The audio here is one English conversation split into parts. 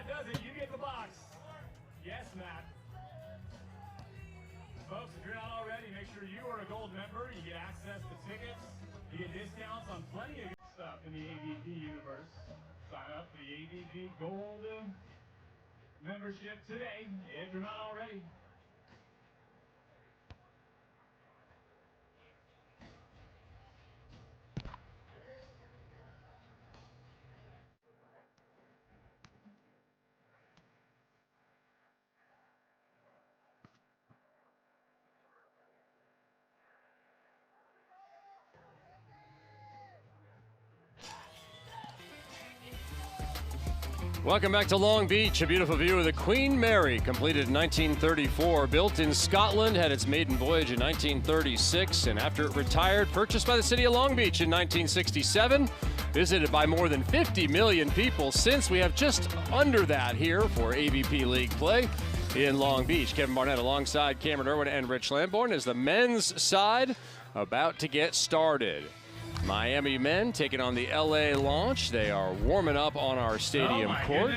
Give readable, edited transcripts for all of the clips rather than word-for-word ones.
that does it. You get the box. Yes, Matt. Folks, if you're not already, make sure you are a gold member. You get access to tickets. You get discounts on plenty of good stuff in the AVP universe. Sign up for the AVP Gold membership today if you're not already. Welcome back to Long Beach, a beautiful view of the Queen Mary, completed in 1934, built in Scotland, had its maiden voyage in 1936, and after it retired, purchased by the city of Long Beach in 1967, visited by more than 50 million people since. We have just under that here for AVP League play in Long Beach. Kevin Barnett alongside Cameron Irwin and Rich Lamborn as the men's side about to get started. Miami men taking on the LA launch. They are warming up on our stadium court.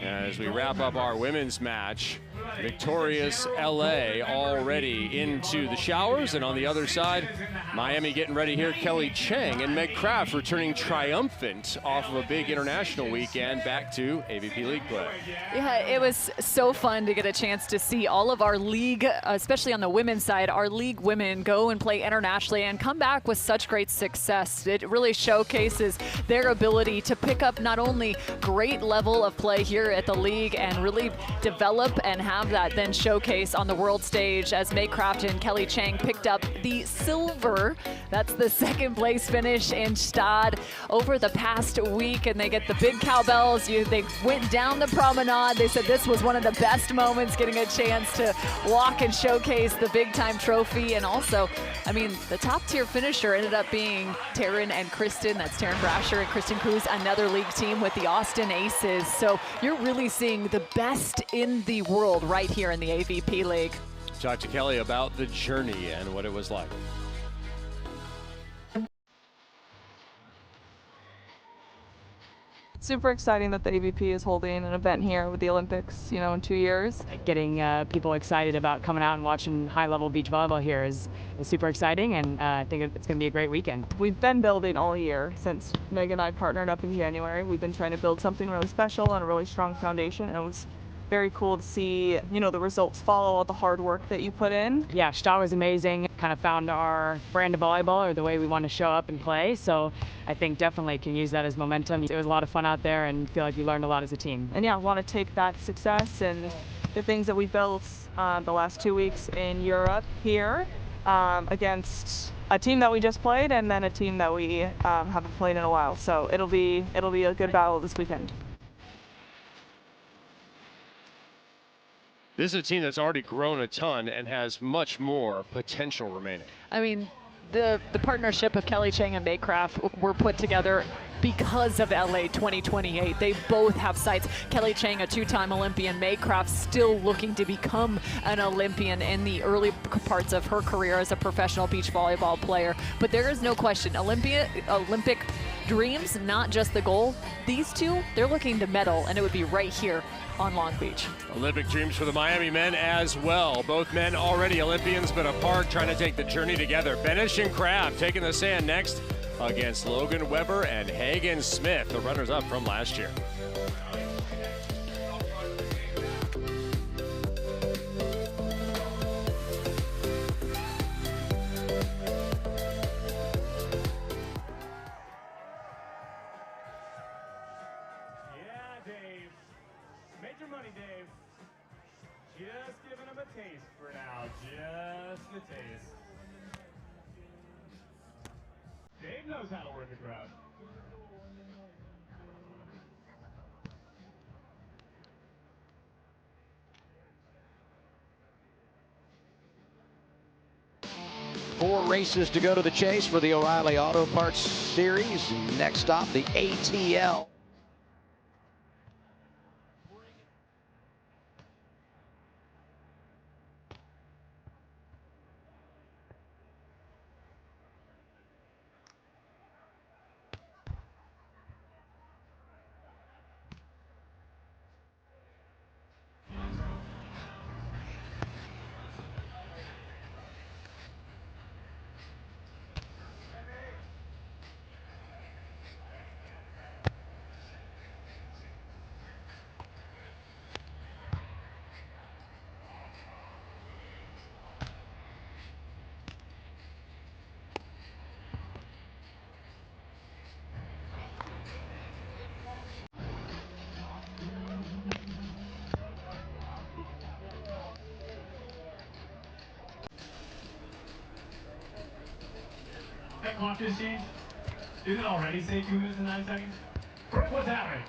As we wrap up our women's match, victorious LA already into the showers. And on the other side, Miami getting ready here. Kelly Chang and Meg Crabb returning triumphant off of a big international weekend back to AVP League play. Yeah, it was so fun to get a chance to see all of our league, especially on the women's side, our league women go and play internationally and come back with such great success. It really showcases their ability to pick up not only great level of play here at the league and really develop and have that then showcase on the world stage, as Meg Crabb and Kelly Chang picked up the silver. That's the second place finish in Stade over the past week, and they get the big cowbells. They went down the promenade. They said this was one of the best moments, getting a chance to walk and showcase the big time trophy. And also, I mean, the top tier finisher ended up being Taryn and Kristen. That's Taryn Brasher and Kristen Cruz, another league team with the Austin Aces. So you're really seeing the best in the world right here in the AVP League. Talk to Kelly about the journey and what it was like. Super exciting that the AVP is holding an event here with the Olympics, in 2 years. Getting people excited about coming out and watching high-level beach volleyball here is super exciting, and I think it's going to be a great weekend. We've been building all year since Meg and I partnered up in January. We've been trying to build something really special and a really strong foundation, and it was very cool to see, the results follow all the hard work that you put in. Yeah, Stade was amazing. Kind of found our brand of volleyball, or the way we want to show up and play. So I think definitely can use that as momentum. It was a lot of fun out there, and feel like we learned a lot as a team. And yeah, I want to take that success and the things that we built the last 2 weeks in Europe here against a team that we just played, and then a team that we haven't played in a while. So it'll be a good battle this weekend. This is a team that's already grown a ton and has much more potential remaining. I mean, the partnership of Kelly Chang and Meg Crabb were put together because of LA 2028. They both have sights. Kelly Chang, a two-time Olympian, Meg Crabb still looking to become an Olympian in the early parts of her career as a professional beach volleyball player. But there is no question, Olympic dreams, not just the goal. These two, they're looking to medal, and it would be right here on Long Beach. Olympic dreams for the Miami men as well. Both men already Olympians, but apart, trying to take the journey together. Benesh and Crabb taking the sand next against Logan Weber and Hagen Smith, the runners-up from last year. Money, Dave. Just giving him a taste for now. Just a taste. Dave knows how to work the crowd. Four races to go to the chase for the O'Reilly Auto Parts Series. Next stop, the ATL. clock just changed? Did it already say 2 minutes and 9 seconds? Brooke, what's happening?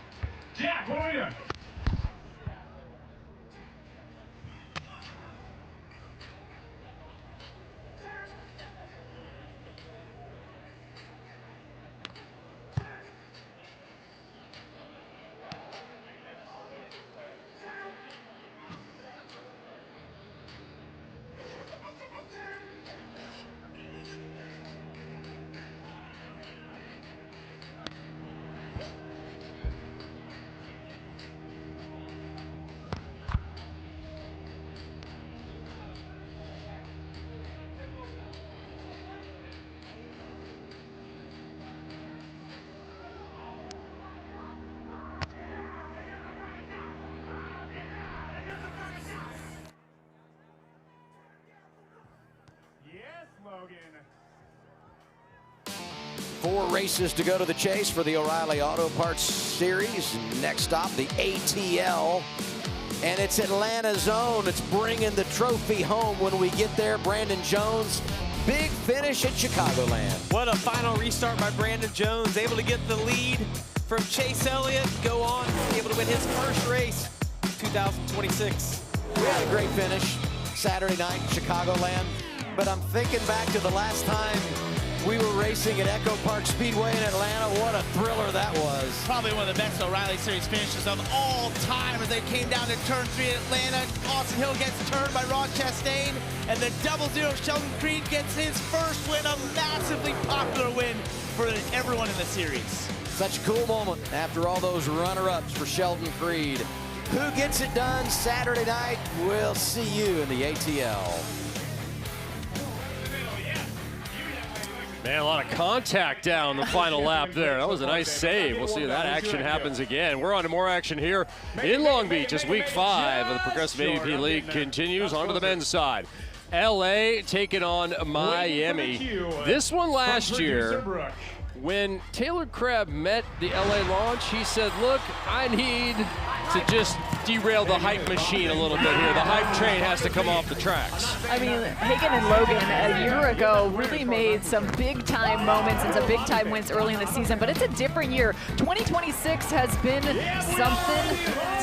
Jack, what are we doing? Logan. 4 races to go to the chase for the O'Reilly Auto Parts Series. Next stop, the ATL. And it's Atlanta's own. It's bringing the trophy home when we get there. Brandon Jones, big finish at Chicagoland. What a final restart by Brandon Jones. Able to get the lead from Chase Elliott. Go on, able to win his first race, 2026. We had a great finish Saturday night in Chicagoland. But I'm thinking back to the last time we were racing at Echo Park Speedway in Atlanta. What a thriller that was. Probably one of the best O'Reilly Series finishes of all time as they came down to turn 3 at Atlanta. Austin Hill gets turned by Ron Chastain, and the 0-0 Sheldon Creed gets his first win, a massively popular win for everyone in the series. Such a cool moment after all those runner-ups for Sheldon Creed. Who gets it done Saturday night? We'll see you in the ATL. Man, a lot of contact down the final lap there. That was a nice save. We'll see if that action happens again. We're on to more action here in Long Beach as week 5 of the Progressive AVP League continues. On to the men's side. LA taking on Miami. This one last year, when Taylor Crabb met the LA launch, he said, look, I need to just derail the hype machine a little bit here. The hype train has to come off the tracks. I mean, Hagen and Logan a year ago really made some big-time moments and some big-time wins early in the season, but it's a different year. 2026 has been something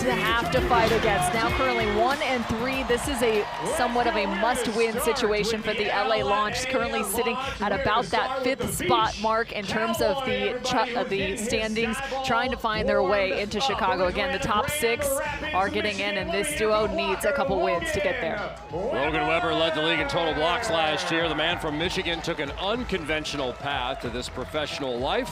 to have to fight against. Now currently 1-3. This is a somewhat of a must-win situation for the LA launch, currently sitting at about that 5th spot mark in terms of the standings, trying to find their way into Chicago. Again, the top 6 are getting in, and this duo needs a couple wins to get there. Logan Weber led the league in total blocks last year. The man from Michigan took an unconventional path to this professional life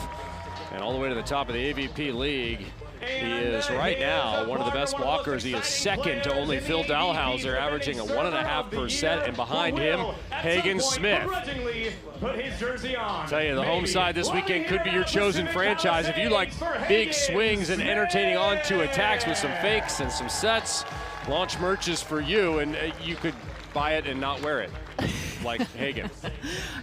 and all the way to the top of the AVP League. He is right now one of the best blockers. He is second to only Phil Dahlhauser, averaging a 1.5%, and behind him, Hagen Smith. Tell you, the home side this weekend could be your chosen franchise. If you like big swings and entertaining onto attacks with some fakes and some sets, launch merch is for you, and you could buy it and not wear it, like Hagen.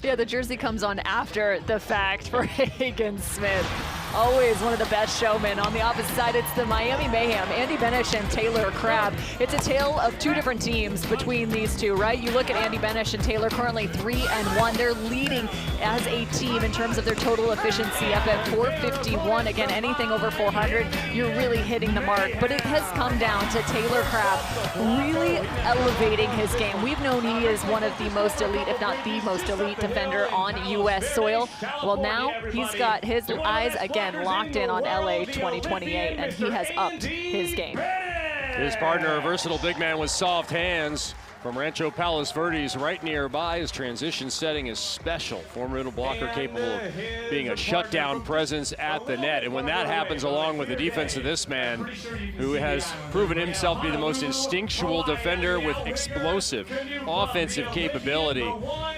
Yeah, the jersey comes on after the fact for Hagen Smith. Always one of the best showmen. On the opposite side, it's the Miami Mayhem, Andy Benesh and Taylor Crabb. It's a tale of 2 different teams between these two, right? You look at Andy Benesh and Taylor, currently 3-1. They're leading as a team in terms of their total efficiency, up at 451. Again, anything over 400, you're really hitting the mark. But it has come down to Taylor Crabb really elevating his game. We've known he is one of the most elite, if not the most elite defender on U.S. soil. Well, now he's got his eyes again locked in on LA 2028, and he has upped his game. His partner, a versatile big man with soft hands from Rancho Palos Verdes, right nearby. His transition setting is special. Formidable blocker capable of being a shutdown presence at the net. And when that happens along with the defense of this man, who has proven himself to be the most instinctual defender with explosive offensive capability,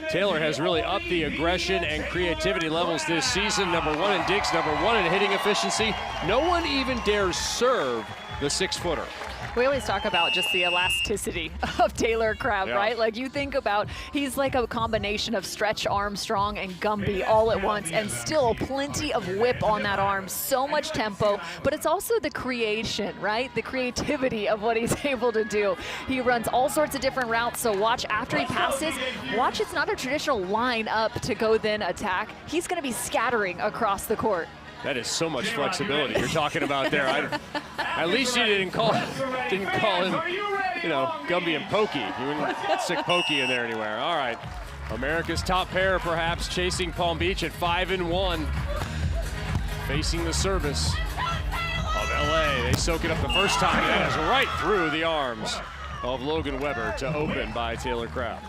Taylor has really upped the aggression and creativity levels this season. #1 in digs, #1 in hitting efficiency. No one even dares serve the 6-footer. We always talk about just the elasticity of Taylor Crabb, Yeah. right? Like you think about, he's like a combination of Stretch Armstrong and Gumby all at once, and still plenty of whip on that arm, so much tempo, but it's also the creation, right? The creativity of what he's able to do. He runs all sorts of different routes, so watch after he passes, watch it's not a traditional line up to go then attack. He's gonna be scattering across the court. That is so much flexibility you're talking about there. At least you didn't call him, you know, Gumby and Pokey. You wouldn't stick Pokey in there anywhere. All right, America's top pair perhaps chasing Palm Beach at 5-1, facing the service of LA. They soak it up the first time. That is right through the arms of Logan Weber to open by Taylor Crabb.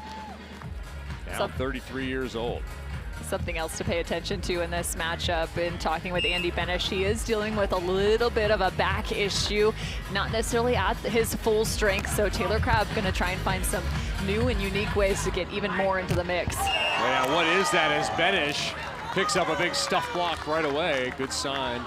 Now 33 years old. Something else to pay attention to in this matchup. In talking with Andy Benesh, he is dealing with a little bit of a back issue, not necessarily at his full strength, so Taylor Crabb going to try and find some new and unique ways to get even more into the mix. Yeah, what is that as Benesh picks up a big stuff block right away. Good sign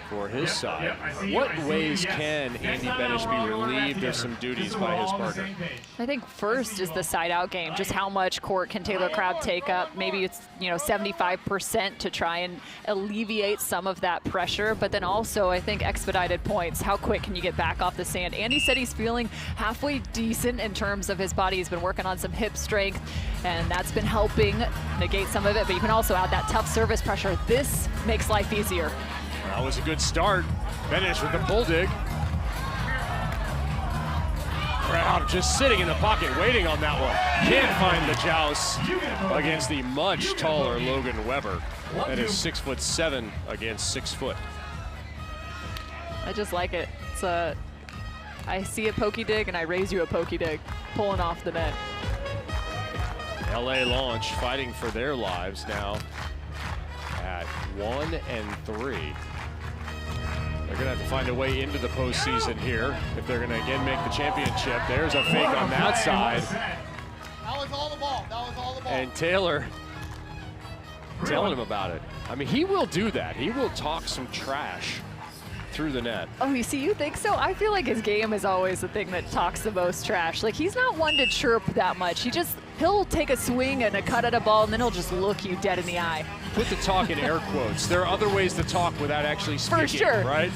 for his side. What ways can Andy Benesh be relieved of some duties by his partner? I think first is the side out game. Just how much court can Taylor Crabb take up? Maybe it's 75% to try and alleviate some of that pressure, but then also I think expedited points. How quick can you get back off the sand? Andy said he's feeling halfway decent in terms of his body. He's been working on some hip strength, and that's been helping negate some of it, but you can also add that tough service pressure. This makes life easier. That was a good start. Benesh with the pull dig. Crabb just sitting in the pocket, waiting on that one. Can't find the joust against the much taller Logan Weber. That is 6'7" against 6 foot. I just like it. It's I see a pokey dig and I raise you a pokey dig, pulling off the net. LA launch fighting for their lives now at 1-3. They're going to have to find a way into the postseason here if they're going to again make the championship. There's a fake on that side. That was all the ball. That was all the ball. And Taylor telling him about it. I mean, he will do that. He will talk some trash through the net. Oh, you see, you think so? I feel like his game is always the thing that talks the most trash. Like, he's not one to chirp that much. He'll take a swing and a cut at a ball, and then he'll just look you dead in the eye. Put the talk in air quotes. There are other ways to talk without actually speaking, For sure. Right?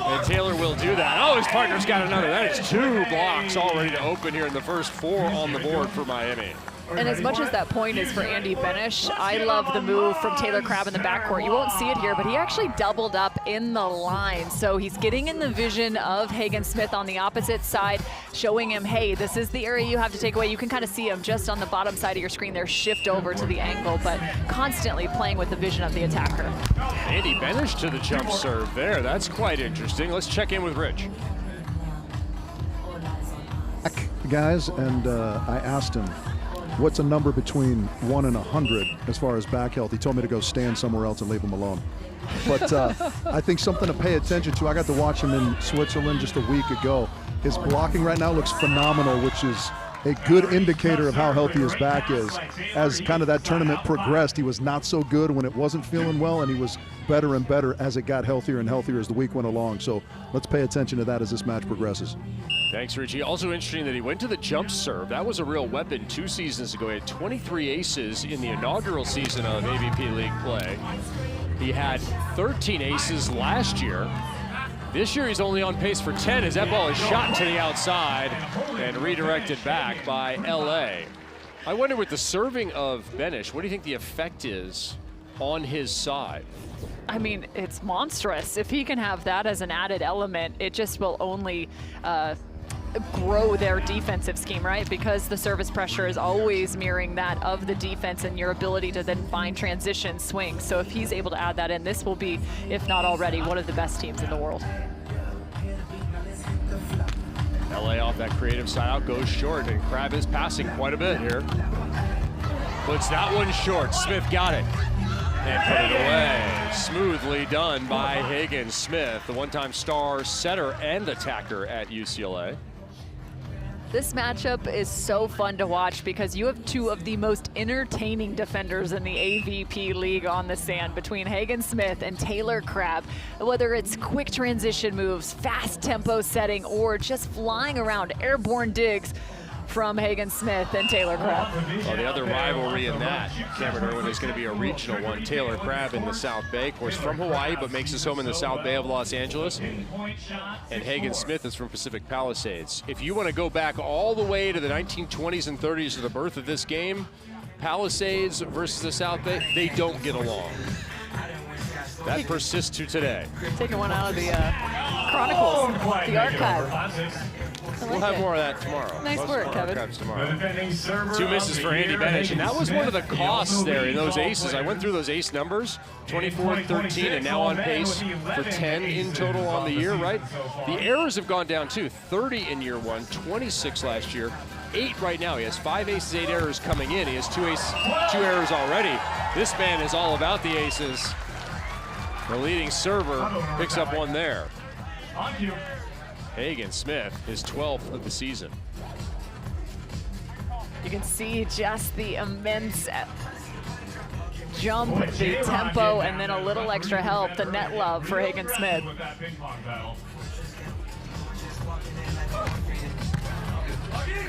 And Taylor will do that. Oh, his partner's got another. That is 2 blocks already to open here in the first 4 on the board for Miami. And as much as that point is for Andy Benesh, I love the move from Taylor Crabb in the backcourt. You won't see it here, but he actually doubled up in the line. So he's getting in the vision of Hagen Smith on the opposite side, showing him, hey, this is the area you have to take away. You can kind of see him just on the bottom side of your screen there, shift over to the angle, but constantly playing with the vision of the attacker. Andy Benesh to the jump serve there. That's quite interesting. Let's check in with Rich. Guys, and I asked him, what's a number between 1 and 100 as far as back health? He told me to go stand somewhere else and leave him alone. But I think something to pay attention to. I got to watch him in Switzerland just a week ago. His blocking right now looks phenomenal, which is a good indicator of how healthy his back is. As kind of that tournament progressed, he was not so good when it wasn't feeling well, and he was better and better as it got healthier and healthier as the week went along. So let's pay attention to that as this match progresses. Thanks, Richie. Also interesting that he went to the jump serve. That was a real weapon 2 seasons ago. He had 23 aces in the inaugural season of AVP League play. He had 13 aces last year. This year he's only on pace for 10 as that ball is shot to the outside and redirected back by LA. I wonder with the serving of Benesh, what do you think the effect is on his side? I mean, it's monstrous. If he can have that as an added element, it just will only grow their defensive scheme, right? Because the service pressure is always mirroring that of the defense and your ability to then find transition swings. So if he's able to add that in, this will be, if not already, one of the best teams in the world. LA off that creative side out, goes short, and Crabb is passing quite a bit here. Puts that one short. Smith got it and put it away. Smoothly done by Hagen Smith, the one-time star setter and attacker at UCLA. This matchup is so fun to watch because you have two of the most entertaining defenders in the AVP League on the sand between Hagen Smith and Taylor Crabb. Whether it's quick transition moves, fast tempo setting, or just flying around airborne digs from Hagen Smith and Taylor Crabb. Well, the other rivalry in that, Cameron Irwin, is going to be a regional one. Taylor Crabb in the South Bay, of course, from Hawaii, but makes his home in the South Bay of Los Angeles. And Hagen Smith is from Pacific Palisades. If you want to go back all the way to the 1920s and 30s to the birth of this game, Palisades versus the South Bay, they don't get along. That persists to today. Taking one out of the Chronicles, the archive. We'll have more of that tomorrow. Nice work, Kevin. Tomorrow. 2 misses for Andy Benesh, and that was one of the costs there in those aces. I went through those ace numbers, 24, 13, and now on pace for 10 in total on the year, right? The errors have gone down too, 30 in year one, 26 last year, 8 right now. He has 5 aces, 8 errors coming in. He has 2 errors already. This man is all about the aces. The leading server picks up one there. Hagen Smith, his 12th of the season. You can see just the immense jump, the tempo, and then a little extra help, the net love for Hagen Smith.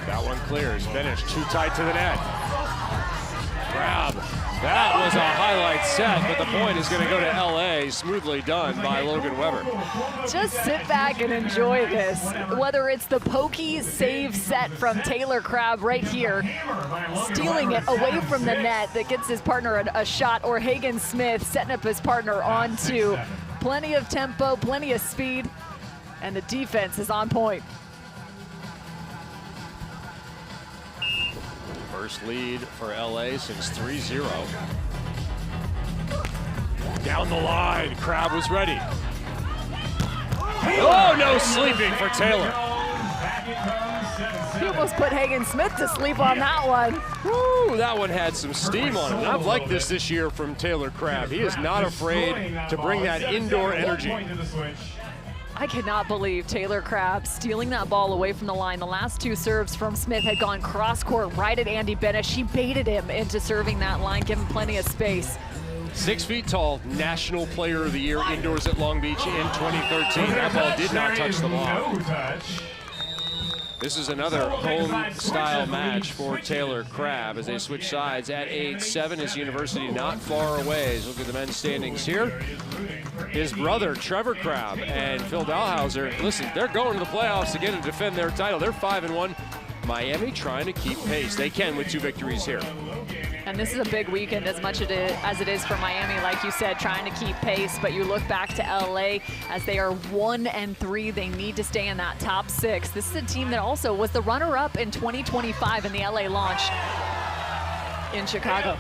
That one clears. Benesh too tight to the net. Crabb. That was a highlight set, but the point is going to go to LA. Smoothly done by Logan Weber. Just sit back and enjoy this. Whether it's the pokey save set from Taylor Crabb right here, stealing it away from the net that gets his partner a shot, or Hagen Smith setting up his partner onto. Plenty of tempo, plenty of speed, and the defense is on point. First lead for LA since 3-0. Down the line, Crabb was ready. Oh, no sleeping for Taylor. He almost put Hagen Smith to sleep on that one. Woo, that one had some steam on it. And I've liked this year from Taylor Crabb. He is not afraid to bring that indoor energy. I cannot believe Taylor Crabb stealing that ball away from the line. The last 2 serves from Smith had gone cross-court right at Andy Benesh. She baited him into serving that line, giving plenty of space. 6 feet tall, National Player of the Year indoors at Long Beach in 2013. That ball did not touch the ball. This is another home-style match for Taylor Crabb as they switch sides at 8-7. His university not far away. Look at the men's standings here. His brother, Trevor Crabb, and Phil Dalhauser, listen, they're going to the playoffs again to defend their title. They're 5-1. Miami trying to keep pace. They can with 2 victories here. And this is a big weekend as much as it is for Miami, like you said, trying to keep pace. But you look back to LA as they are 1-3. They need to stay in that top 6. This is a team that also was the runner-up in 2025 in the LA launch in Chicago.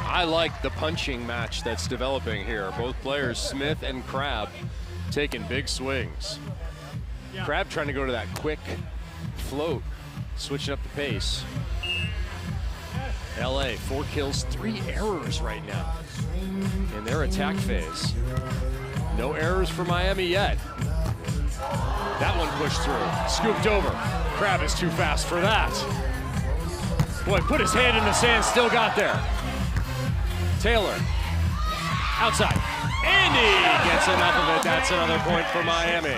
I like the punching match that's developing here. Both players, Smith and Crabb, taking big swings. Crabb trying to go to that quick float, switching up the pace. LA, 4 kills, 3 errors right now in their attack phase. No errors for Miami yet. That one pushed through, scooped over. Crabb is too fast for that. Boy, put his hand in the sand, still got there. Taylor, outside. Andy gets enough of it. That's another point for Miami.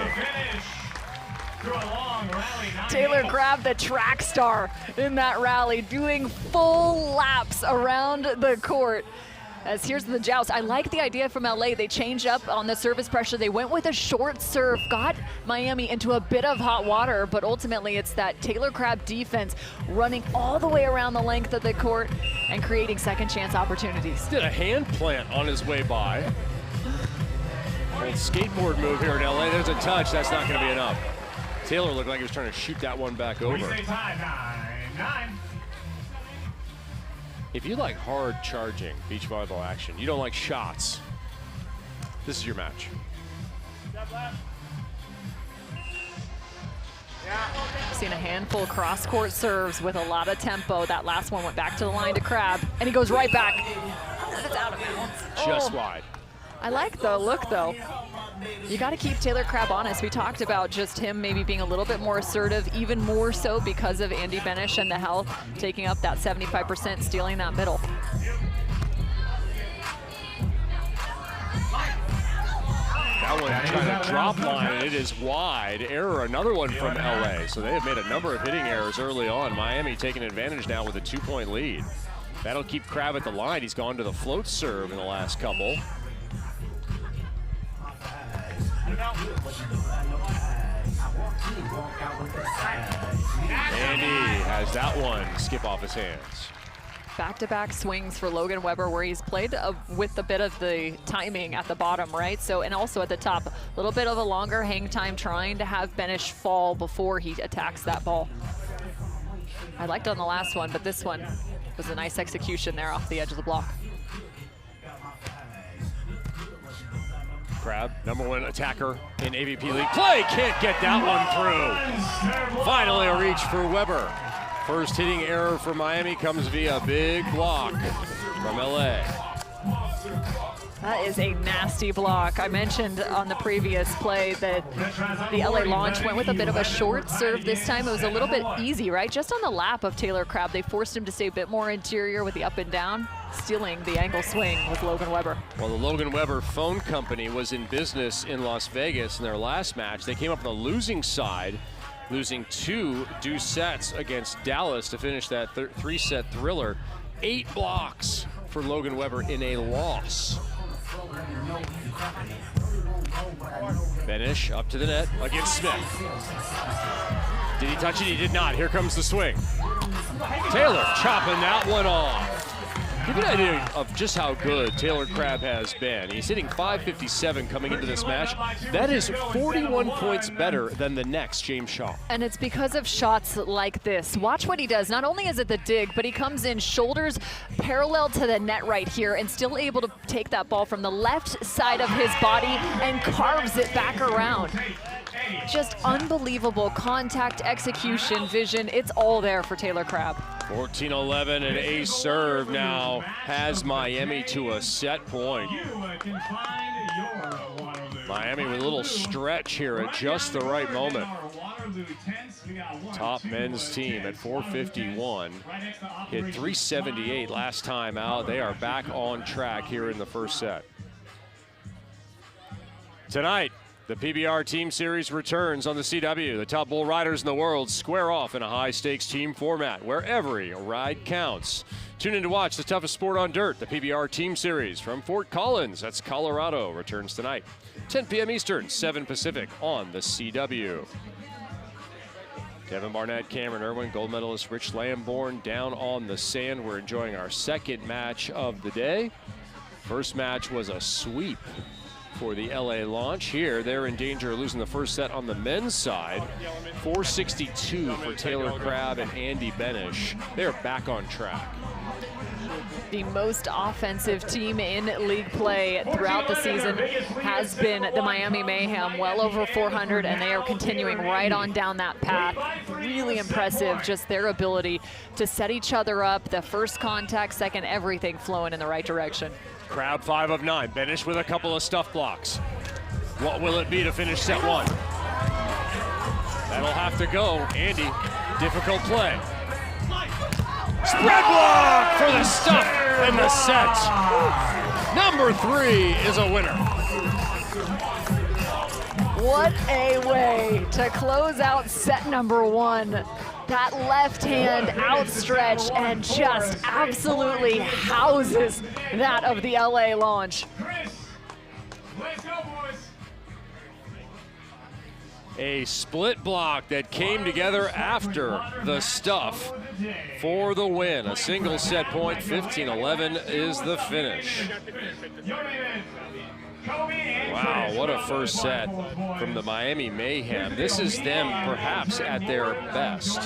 Taylor Crabb, the track star in that rally, doing full laps around the court. As here's the joust. I like the idea from LA. They changed up on the service pressure. They went with a short serve, got Miami into a bit of hot water, but ultimately it's that Taylor Crabb defense running all the way around the length of the court and creating second chance opportunities. Did a hand plant on his way by. Old skateboard move here in LA. There's a touch. That's not going to be enough. Taylor looked like he was trying to shoot that one back over. If you like hard charging beach volleyball action, you don't like shots, this is your match. Seen a handful of cross-court serves with a lot of tempo. That last one went back to the line to Crabb, and he goes right back. It's out of bounds. Just wide. I like the look, though. You got to keep Taylor Crabb honest. We talked about just him maybe being a little bit more assertive, even more so because of Andy Benesh and the health, taking up that 75%, stealing that middle. That one trying to drop line, and it is wide. Error, another one from LA. So they have made a number of hitting errors early on. Miami taking advantage now with a 2-point lead. That'll keep Crabb at the line. He's gone to the float serve in the last couple. Andy has that one skip off his hands. Back-to-back swings for Logan Webber, where he's played with a bit of the timing at the bottom, right? So, and also at the top, a little bit of a longer hang time, trying to have Benesh fall before he attacks that ball. I liked on the last one, but this one was a nice execution there off the edge of the block. Crabb, #1 attacker in AVP League play, can't get that one through. Finally a reach for Webber. First hitting error for Miami comes via big block from LA. That is a nasty block. I mentioned on the previous play that the LA launch went with a bit of a short serve this time. It was a little bit easy, right? Just on the lap of Taylor Crabb, they forced him to stay a bit more interior with the up and down, stealing the angle swing with Logan Webber. Well, the Logan Webber phone company was in business in Las Vegas in their last match. They came up on the losing side, losing 2 deuce sets against Dallas to finish that 3-set thriller. 8 blocks for Logan Webber in a loss. Benesh up to the net against Smith. Did he touch it? He did not. Here comes the swing. Taylor chopping that one off. Give you an idea of just how good Taylor Crabb has been. He's hitting .557 coming into this match. That is 41 points better than the next James Shaw. And it's because of shots like this. Watch what he does. Not only is it the dig, but he comes in shoulders parallel to the net right here and still able to take that ball from the left side of his body and carves it back around. Just unbelievable contact, execution, vision. It's all there for Taylor Crabb. 14-11, and ace serve now has Miami to a set point. Miami with a little stretch here at just the right moment. Top men's team at 451. Hit 378 last time out. They are back on track here in the first set. Tonight, the PBR Team Series returns on the CW. The top bull riders in the world square off in a high-stakes team format where every ride counts. Tune in to watch the toughest sport on dirt, the PBR Team Series from Fort Collins, that's Colorado, returns tonight. 10 p.m. Eastern, 7 Pacific on the CW. Kevin Barnett, Cameron Irwin, gold medalist Rich Lamborn down on the sand. We're enjoying our second match of the day. First match was a sweep for the LA launch. Here, they're in danger of losing the first set on the men's side. 462 for Taylor Crabb and Andy Benesh. They're back on track. The most offensive team in league play throughout the season has been the Miami Mayhem, well over 400, and they are continuing right on down that path. Really impressive, just their ability to set each other up, the first contact, second, everything flowing in the right direction. Crabb 5 of 9. Benesh with a couple of stuff blocks. What will it be to finish set 1? That'll have to go. Andy, difficult play. Spread block for the stuff in the set. Number 3 is a winner. What a way to close out set number 1. That left hand outstretched and just absolutely houses that of the LA launch. Let's go, boys. A split block that came together after the stuff for the win. A single set point, 15-11 is the finish. Wow, what a first set from the Miami Mayhem. This is them perhaps at their best.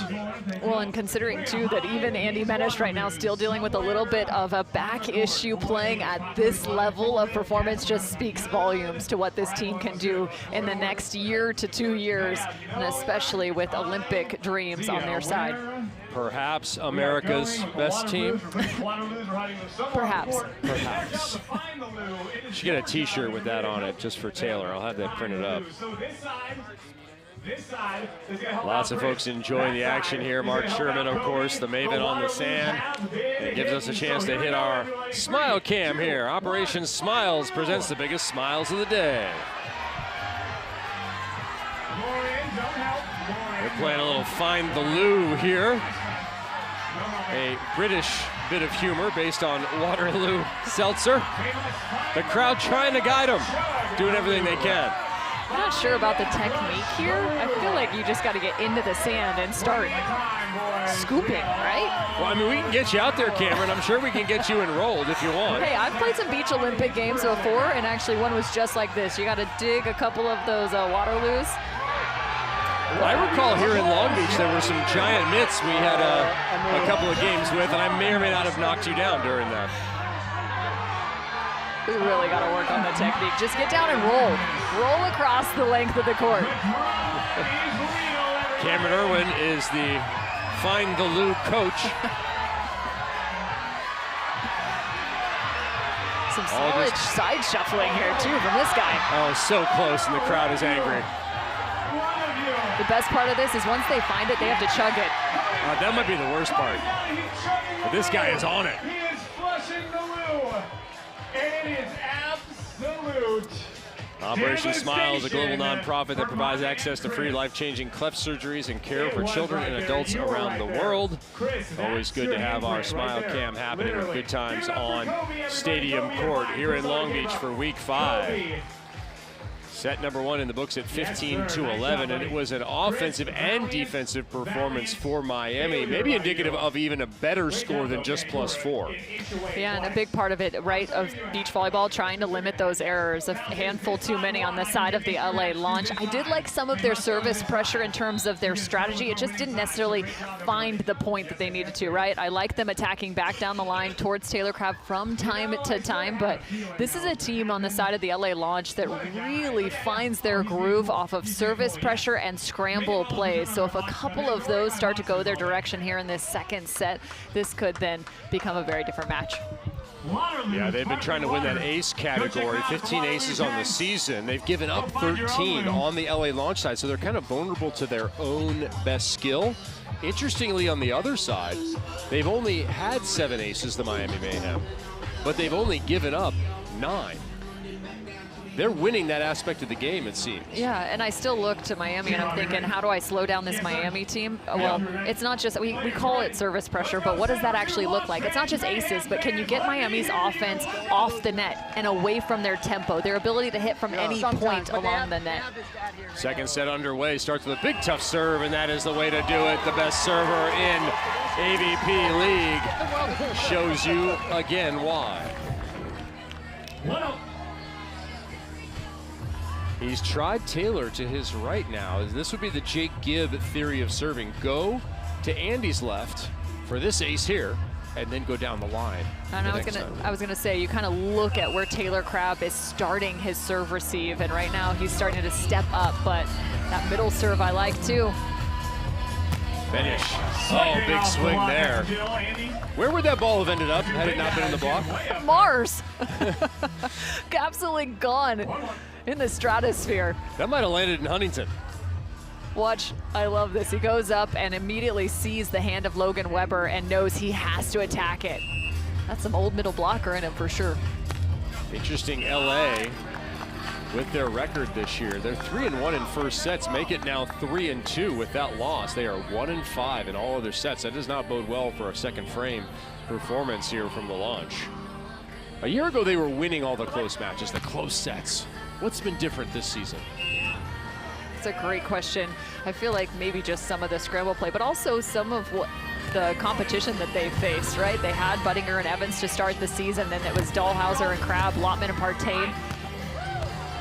Well, and considering too that even Andy Benesh right now still dealing with a little bit of a back issue, playing at this level of performance just speaks volumes to what this team can do in the next year to 2 years, and especially with Olympic dreams on their side. Perhaps America's best team? Perhaps. Perhaps. Should get a t-shirt with that on it just for Taylor. I'll have that printed up. Lots of folks enjoying the action here. Mark Sherman, of course, the maven on the sand. It gives us a chance to hit our smile cam here. Operation Smiles presents the biggest smiles of the day. We're playing a little Find the Loo here. A British bit of humor based on Waterloo Seltzer. The crowd trying to guide them, doing everything they can. I'm not sure about the technique here. I feel like you just got to get into the sand and start scooping, right? Well, I mean, we can get you out there, Cameron. I'm sure we can get you enrolled if you want. Hey, I've played some beach Olympic games before, and actually one was just like this. You got to dig a couple of those Waterloos. Well, I recall here in Long Beach there were some giant mitts we had a couple of games with, and I may or may not have knocked you down during that. We really got to work on the technique. Just get down and roll. Roll across the length of the court. Cameron Irwin is the Find the Loo coach. Some solid side shuffling here, too, from this guy. Oh, so close, and the crowd is angry. The best part of this is once they find it, they have to chug it. That might be the worst part. But this guy is on it. He is flushing the loo. And it is absolute. Operation Smile is a global nonprofit that provides access to free life-changing cleft surgeries and care for children and adults around the world. Always good to have our Smile Cam happening with good times on Stadium Court here in Long Beach for Week 5. Set number 1 in the books at 15-11, and it was an offensive and defensive performance for Miami, maybe indicative of even a better score than just +4. Yeah, and a big part of it, right, of beach volleyball, trying to limit those errors. A handful too many on the side of the LA launch. I did like some of their service pressure in terms of their strategy. It just didn't necessarily find the point that they needed to, right? I like them attacking back down the line towards Taylor Crabb from time to time, but this is a team on the side of the LA launch that really finds their groove off of service pressure and scramble plays. So if a couple of those start to go their direction here in this second set, this could then become a very different match. Yeah, they've been trying to win that ace category, 15 aces on the season. They've given up 13 on the LA launch side, so they're kind of vulnerable to their own best skill. Interestingly, on the other side, they've only had 7 aces, the Miami Mayhem, but they've only given up 9. They're winning that aspect of the game, it seems. Yeah, and I still look to Miami and I'm thinking, how do I slow down this Miami team? Well, it's not just, we call it service pressure, but what does that actually look like? It's not just aces, but can you get Miami's offense off the net and away from their tempo, their ability to hit from any point along the net? Second set underway, starts with a big tough serve, and that is the way to do it. The best server in AVP League shows you again why. He's tried Taylor to his right now. This would be the Jake Gibb theory of serving. Go to Andy's left for this ace here, and then go down the line. And I was gonna say, you kind of look at where Taylor Crabb is starting his serve receive, and right now he's starting to step up, but that middle serve I like too. Benesh. Oh, big swing there. Where would that ball have ended up had it not been in the block? Mars. Absolutely gone in the stratosphere. That might have landed in Huntington. Watch, I love this. He goes up and immediately sees the hand of Logan Weber and knows he has to attack it. That's some old middle blocker in him for sure. Interesting, LA with their record this year. They're 3-1 in first sets, make it now 3-2 with that loss. They are 1-5 in all of their sets. That does not bode well for a second frame performance here from the launch. A year ago, they were winning all the close matches, the close sets. What's been different this season? It's a great question. I feel like maybe just some of the scramble play, but also some of what the competition that they faced, right? They had Budinger and Evans to start the season, then it was Dahlhauser and Crabb, Lotman and Partain.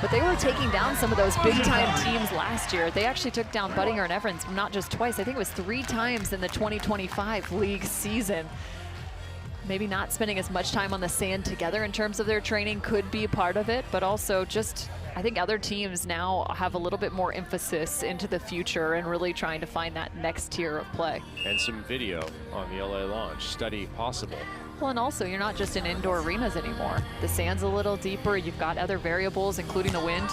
But they were taking down some of those big-time teams last year. They actually took down Budinger and Evans not just twice, I think it was 3 times in the 2025 league season. Maybe not spending as much time on the sand together in terms of their training could be a part of it, but also just I think other teams now have a little bit more emphasis into the future and really trying to find that next tier of play. And some video on the LA launch, study possible. Well, and also you're not just in indoor arenas anymore. The sand's a little deeper. You've got other variables, including the wind.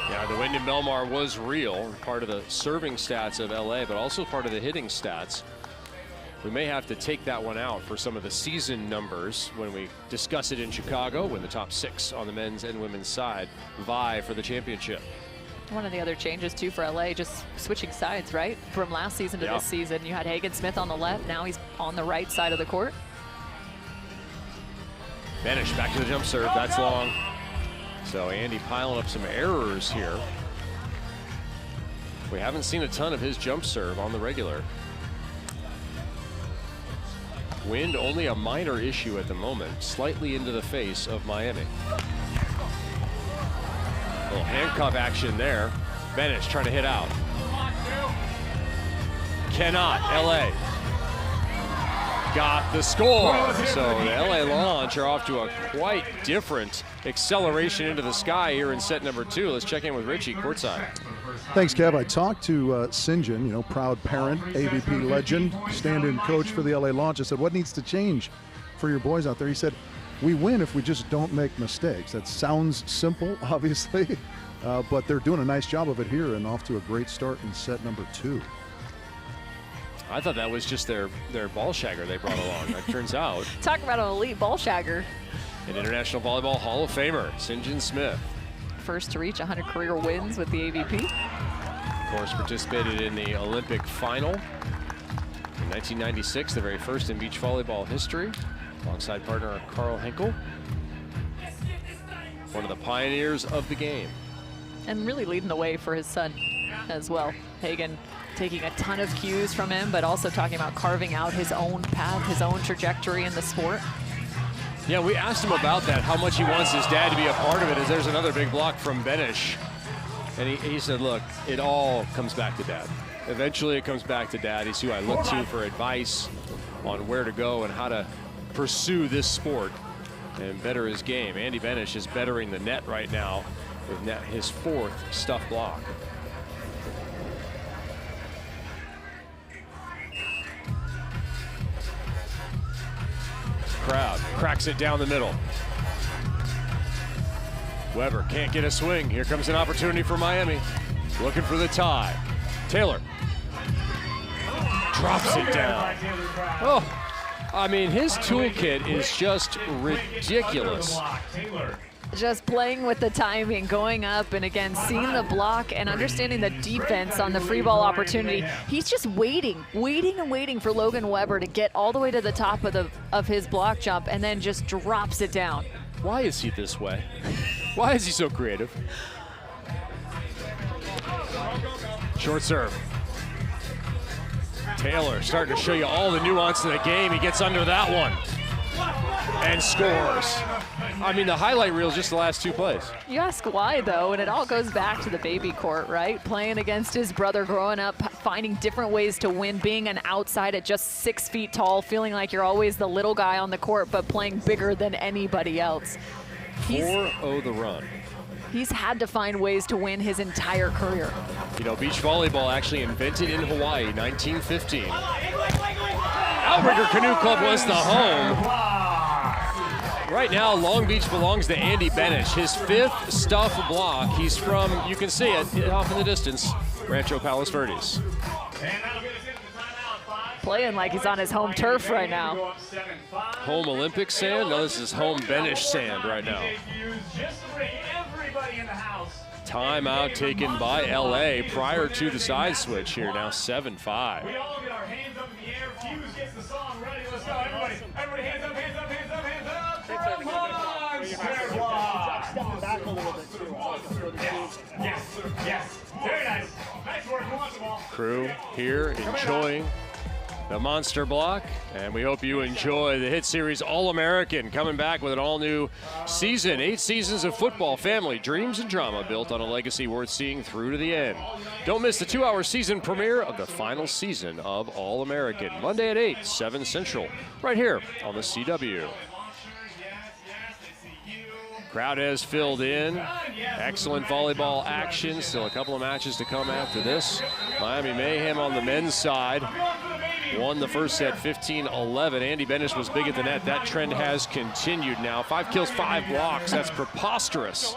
Yeah, the wind in Belmar was real, part of the serving stats of LA, but also part of the hitting stats. We may have to take that one out for some of the season numbers when we discuss it in Chicago, when the top 6 on the men's and women's side vie for the championship. One of the other changes too for LA, just switching sides, right? From last season to this season, you had Hagen Smith on the left, now he's on the right side of the court. Benesh back to the jump serve, that's long. So Andy piling up some errors here. We haven't seen a ton of his jump serve on the regular. Wind only a minor issue at the moment, slightly into the face of Miami. A little handcuff action there. Benesh trying to hit out. Cannot, LA. Got the score. So the LA launch are off to a quite different acceleration into the sky here in set number 2. Let's check in with Richie courtside. Thanks, Kev. I talked to St. John, you know, proud parent, AVP legend, stand-in coach for the LA launch. I said, what needs to change for your boys out there? He said, we win if we just don't make mistakes. That sounds simple, obviously, but they're doing a nice job of it here and off to a great start in set number 2. I thought that was just their ball shagger they brought along. It turns out. Talk about an elite ball shagger. An International Volleyball Hall of Famer, St. John Smith. First to reach 100 career wins with the AVP. Of course, participated in the Olympic final in 1996, the very first in beach volleyball history, alongside partner Carl Henkel. One of the pioneers of the game. And really leading the way for his son as well. Hagen taking a ton of cues from him, but also talking about carving out his own path, his own trajectory in the sport. Yeah, we asked him about that, how much he wants his dad to be a part of it, as there's another big block from Benesh. And he said, look, it all comes back to dad. Eventually it comes back to dad. He's who I look to for advice on where to go and how to pursue this sport and better his game. Andy Benesh is bettering the net right now with his 4th stuff block. Crabb cracks it down the middle. Weber can't get a swing. Here comes an opportunity for Miami. Looking for the tie. Taylor drops it down. Oh, I mean, his toolkit is just ridiculous. Just playing with the timing, going up, and again, seeing the block and understanding the defense on the free ball opportunity. He's just waiting and waiting for Logan Weber to get all the way to the top of his block jump and then just drops it down. Why is he this way? Why is he so creative? Short serve. Taylor starting to show you all the nuance of the game. He gets under that one and scores. I mean, the highlight reel is just the last 2 plays. You ask why, though, and it all goes back to the baby court, right? Playing against his brother, growing up, finding different ways to win, being an outside at just 6 feet tall, feeling like you're always the little guy on the court, but playing bigger than anybody else. 4-0 the run. He's had to find ways to win his entire career. You know, beach volleyball actually invented in Hawaii, 1915. Outrigger Canoe Club was the home. Right now, Long Beach belongs to Andy Benesh, his 5th stuff block. He's from, you can see it off in the distance, Rancho Palos Verdes. Playing like he's on his home turf right now. Home Olympic sand? No, this is home Benesh sand right now. Timeout taken by LA prior to the side switch here, now 7-5. We all get our hands up in the air. Fuse gets the song ready. Let's go, everybody. Everybody hands up, hands up, hands up, hands up. Monster block. Stepping back a little bit too. Yes, yes. Very nice. Nice work. Who wants the ball? Crew here enjoying the monster block, and we hope you enjoy the hit series All-American, coming back with an all-new season. 8 seasons of football, family, dreams, and drama built on a legacy worth seeing through to the end. Don't miss the 2-hour season premiere of the final season of All-American, Monday at 8, 7 Central, right here on the CW. Crowd has filled in. Excellent volleyball action. Still a couple of matches to come after this. Miami Mayhem on the men's side won the first set 15-11. Andy Benesh was big at the net. That trend has continued now. 5 kills, 5 blocks. That's preposterous.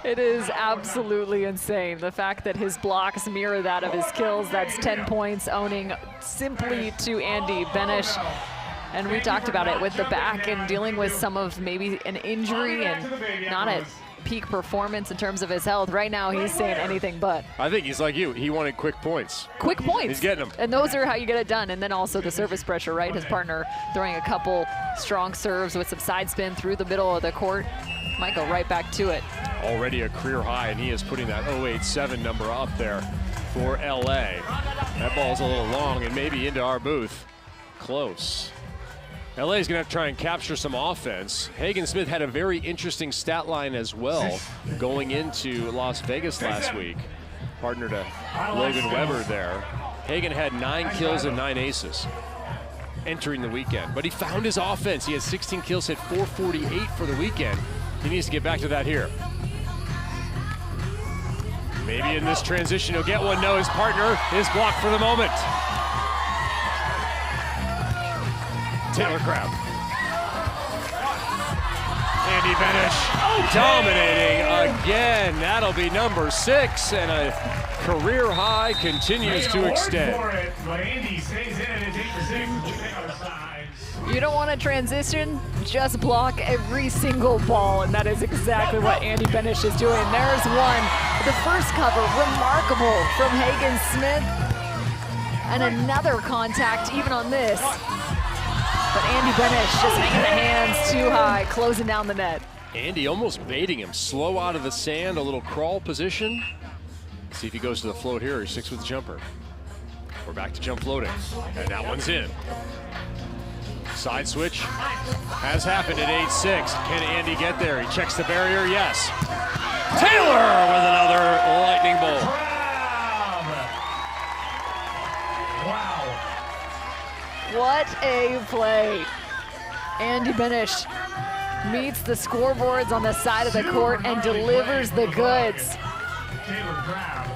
It is absolutely insane. The fact that his blocks mirror that of his kills, that's 10 points, owning simply to Andy Benesh. And we talked about it with the back and dealing with some of maybe an injury and not at peak performance in terms of his health. Right now, he's saying anything but. I think he's like you. He wanted quick points. Quick points. He's getting them. And those are how you get it done. And then also the service pressure, right? His partner throwing a couple strong serves with some side spin through the middle of the court. Might go right back to it. Already a career high, and he is putting that 087 number up there for LA. That ball's a little long and maybe into our booth. Close. LA's gonna have to try and capture some offense. Hagen Smith had a very interesting stat line as well going into Las Vegas last week. Partner to Logan Weber there. Hagen had 9 kills and 9 aces entering the weekend, but he found his offense. He had 16 kills, hit 448 for the weekend. He needs to get back to that here. Maybe in this transition he'll get one. No, his partner is blocked for the moment. Taylor Crabb. Andy Benesh dominating again. That'll be number 6, and a career high continues to extend. You don't want to transition, just block every single ball, and that is exactly what Andy Benesh is doing. There's one. The first cover, remarkable from Hagen Smith. And another contact even on this. But Andy Benesh just making the hands too high, closing down the net. Andy almost baiting him. Slow out of the sand, a little crawl position. See if he goes to the float here or he sticks with the jumper. We're back to jump floating. And that one's in. Side switch has happened at 8-6. Can Andy get there? He checks the barrier, yes. Taylor with another lightning bolt. Wow. What a play. Andy Benesh meets the scoreboards on the side of the court and delivers the goods. Taylor Crabb.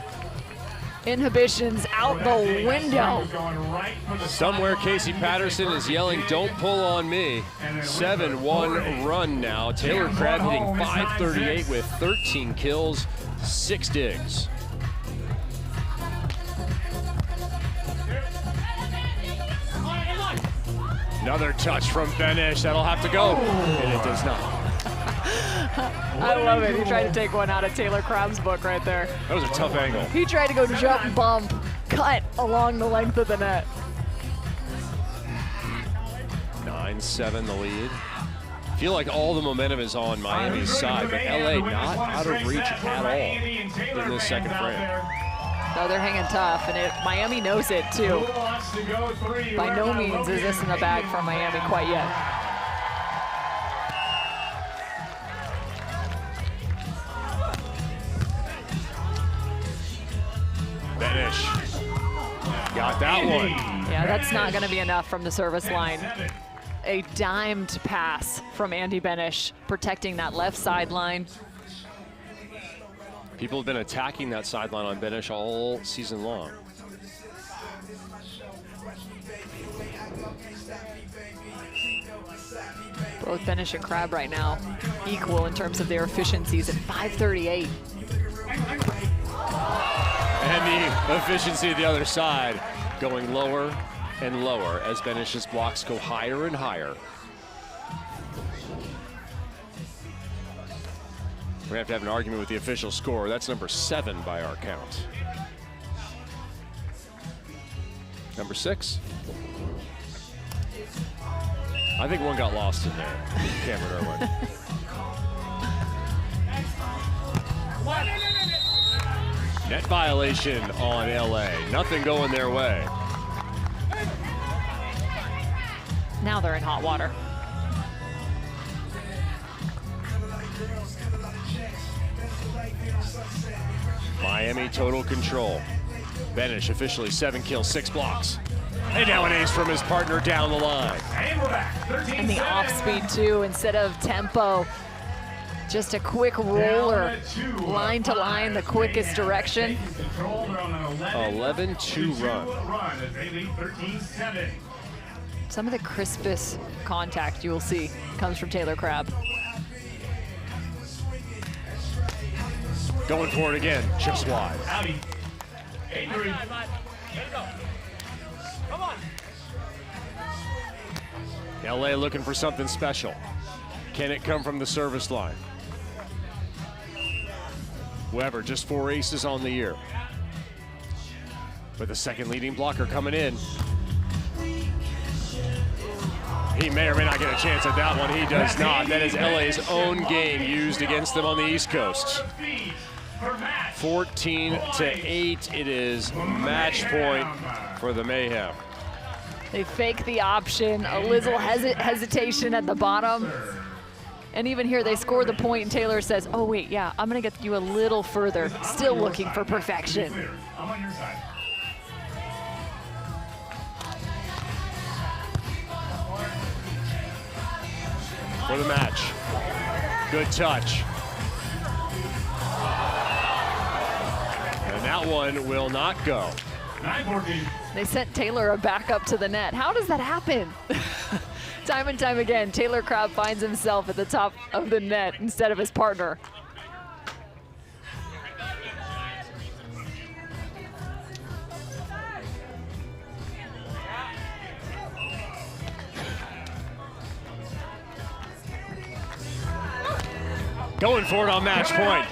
Inhibitions out the window. Somewhere Casey Patterson is yelling, "Don't pull on me." 7-1 run now. Taylor Crabb hitting 538 with 13 kills, 6 digs. Another touch from Benesh. That'll have to go. And it does not. I love it. He tried to take one out of Taylor Crabb's book right there. That was a tough angle. He tried to go jump, bump, cut along the length of the net. 9-7 the lead. I feel like all the momentum is on Miami's side, but LA not out of reach at all in this second frame. No, they're hanging tough, and Miami knows it too. By no means is this in the bag for Miami quite yet. Benesh got that one. Yeah, that's not going to be enough from the service line. A dimed pass from Andy Benesh, protecting that left sideline. People have been attacking that sideline on Benesh all season long. Both Benesh and Crabb right now equal in terms of their efficiencies at 538. And the efficiency of the other side going lower and lower as Benesh's blocks go higher and higher. We're gonna have to have an argument with the official score. That's number 7 by our count. Number 6. I think one got lost in there. Cameron Irwin. Net violation on LA. Nothing going their way. Now they're in hot water. Miami total control. Benesh officially 7 kills, 6 blocks. And now an ace from his partner down the line. And the off speed too, instead of tempo. Just a quick roller, line to line, the quickest direction. 11-2 run. As they lead 13-7. Some of the crispest contact you will see comes from Taylor Crabb. Going for it again, chips wide. Howdy. 8-3. Come on. LA looking for something special. Can it come from the service line? Weber, just 4 aces on the year. With the second leading blocker coming in. He may or may not get a chance at that one. He does not. That is LA's own game used against them on the East Coast. 14-8. It is match point for the Mayhem. They fake the option, a little hesitation at the bottom. And even here, they score the point, and Taylor says, oh, wait, yeah, I'm going to get you a little further. Still looking for perfection. I'm on your side. For the match. Good touch. And that one will not go. 9-14. They sent Taylor a back up to the net. How does that happen? Time and time again, Taylor Crabb finds himself at the top of the net instead of his partner. Going for it on match point.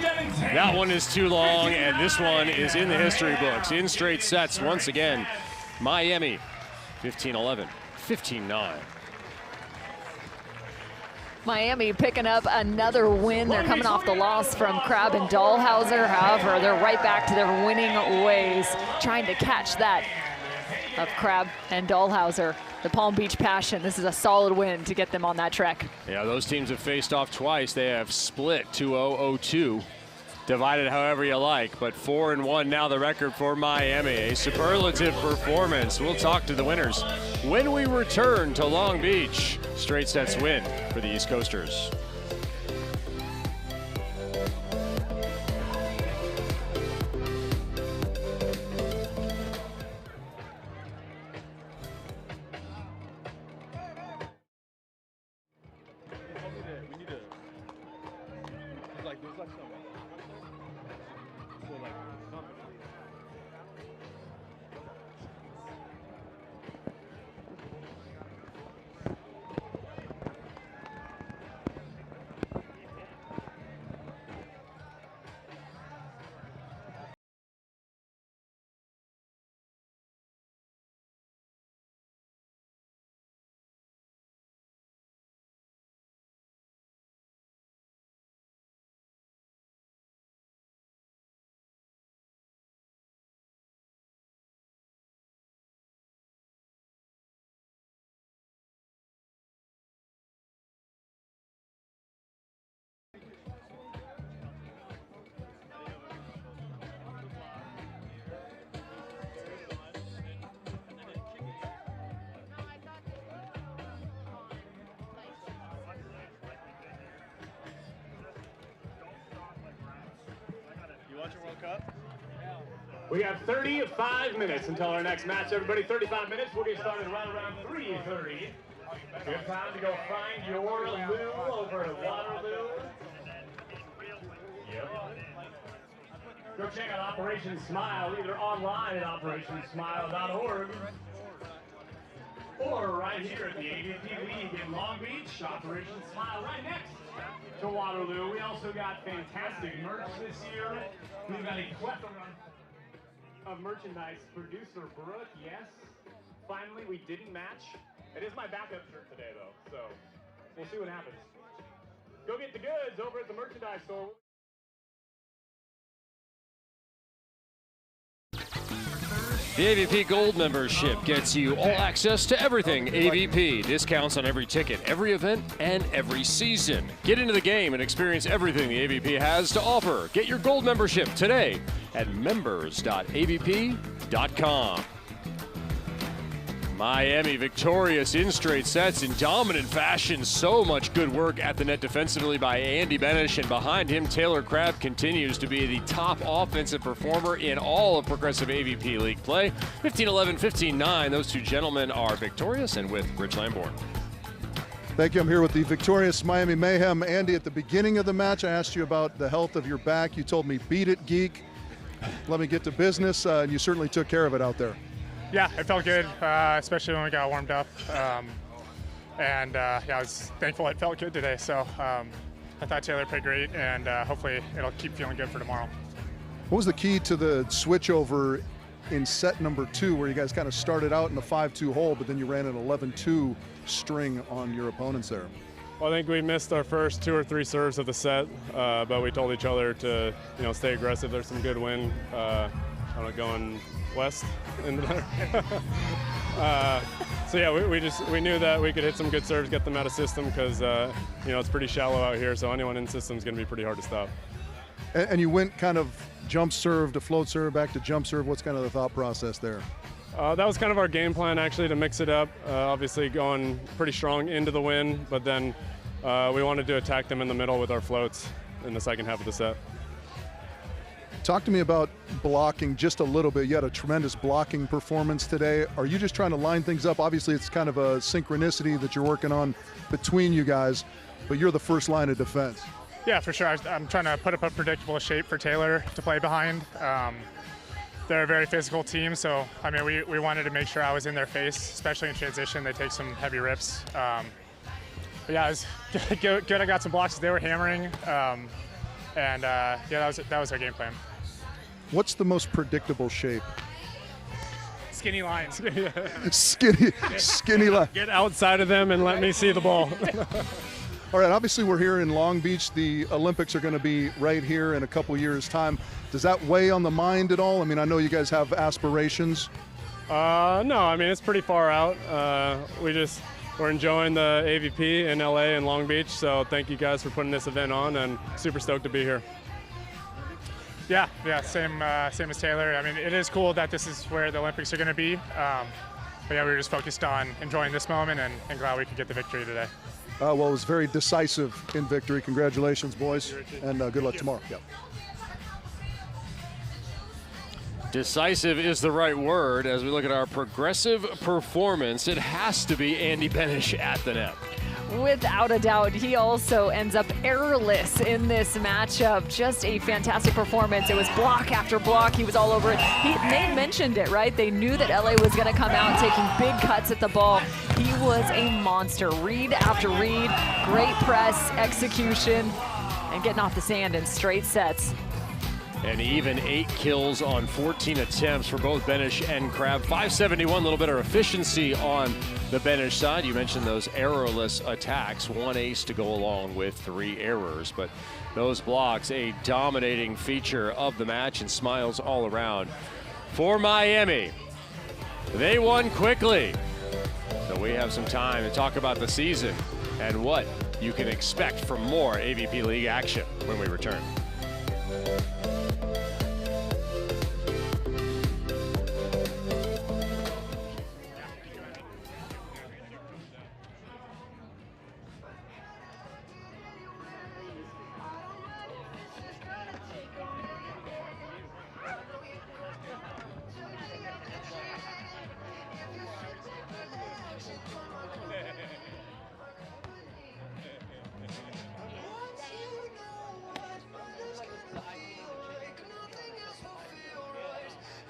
That one is too long, and this one is in the history books. In straight sets once again. Miami, 15-11, 15-9. Miami picking up another win. They're coming off the loss from Crabb and Dahlhauser. However, they're right back to their winning ways, trying to catch that of Crabb and Dahlhauser. The Palm Beach Passion, this is a solid win to get them on that trek. Yeah, those teams have faced off twice. They have split 2-0, 0-2. Divided however you like, but 4-1 now the record for Miami. A superlative performance. We'll talk to the winners when we return to Long Beach. Straight sets win for the East Coasters. We have 35 minutes until our next match, everybody. 35 minutes. We'll get started right around 3:30. Good time to go find your Lou over at Waterloo. Yep. Go check out Operation Smile, either online at operationsmile.org or right here at the AVP League in Long Beach. Operation Smile right next to Waterloo. We also got fantastic merch this year. We've got a plethora of merchandise. Producer Brooke, yes. Finally, we didn't match. It is my backup shirt today, though, so we'll see what happens. Go get the goods over at the merchandise store. The AVP Gold membership gets you all access to everything AVP. Discounts on every ticket, every event, and every season. Get into the game and experience everything the AVP has to offer. Get your Gold membership today at members.avp.com. Miami victorious in straight sets in dominant fashion. So much good work at the net defensively by Andy Benesh, and behind him, Taylor Crabb continues to be the top offensive performer in all of progressive AVP League play. 15-11, 15-9. Those two gentlemen are victorious, and with Rich Lamborn. Thank you. I'm here with the victorious Miami Mayhem. Andy, at the beginning of the match, I asked you about the health of your back. You told me, beat it, geek. Let me get to business, and you certainly took care of it out there. Yeah, it felt good, especially when we got warmed up. Yeah, I was thankful it felt good today. So I thought Taylor played great, and hopefully it'll keep feeling good for tomorrow. What was the key to the switch over in set number 2, where you guys kind of started out in a 5-2 hole, but then you ran an 11-2 string on your opponents there? Well, I think we missed our first 2 or 3 serves of the set, but we told each other to, stay aggressive. There's some good wind, going west into there. So yeah, we knew that we could hit some good serves, get them out of system, because it's pretty shallow out here, so anyone in system is going to be pretty hard to stop. And you went kind of jump serve to float serve, back to jump serve. What's kind of the thought process there? That was kind of our game plan, actually, to mix it up. Obviously going pretty strong into the wind, but then we wanted to attack them in the middle with our floats in the second half of the set. Talk to me about blocking just a little bit. You had a tremendous blocking performance today. Are you just trying to line things up? Obviously, it's kind of a synchronicity that you're working on between you guys, but you're the first line of defense. Yeah, for sure. I'm trying to put up a predictable shape for Taylor to play behind. They're a very physical team, so I mean, we wanted to make sure I was in their face, especially in transition. They take some heavy rips. But yeah, it was good. I got some blocks. They were hammering, and yeah, that was our game plan. What's the most predictable shape? Skinny lines. Skinny line. Get outside of them and let me see the ball. All right, obviously we're here in Long Beach. The Olympics are going to be right here in a couple years' time. Does that weigh on the mind at all? I mean, I know you guys have aspirations. No, I mean, it's pretty far out. We're enjoying the AVP in LA and Long Beach, so thank you guys for putting this event on, and super stoked to be here. Yeah, same as Taylor. I mean, it is cool that this is where the Olympics are going to be. But yeah, we were just focused on enjoying this moment and glad we could get the victory today. Well, it was very decisive in victory. Congratulations, boys, and good luck tomorrow. Yep. Decisive is the right word. As we look at our progressive performance, it has to be Andy Benesh at the net. Without a doubt, he also ends up errorless in this matchup. Just a fantastic performance. It was block after block. He was all over it. They mentioned it, right? They knew that LA was going to come out taking big cuts at the ball. He was a monster. Read after read, great press, execution, and getting off the sand in straight sets. And even 8 kills on 14 attempts for both Benesh and Crabb. 571, a little better efficiency on the Benesh side. You mentioned those errorless attacks. 1 ace to go along with 3 errors. But those blocks, a dominating feature of the match, and smiles all around for Miami. They won quickly. So we have some time to talk about the season and what you can expect from more AVP League action when we return.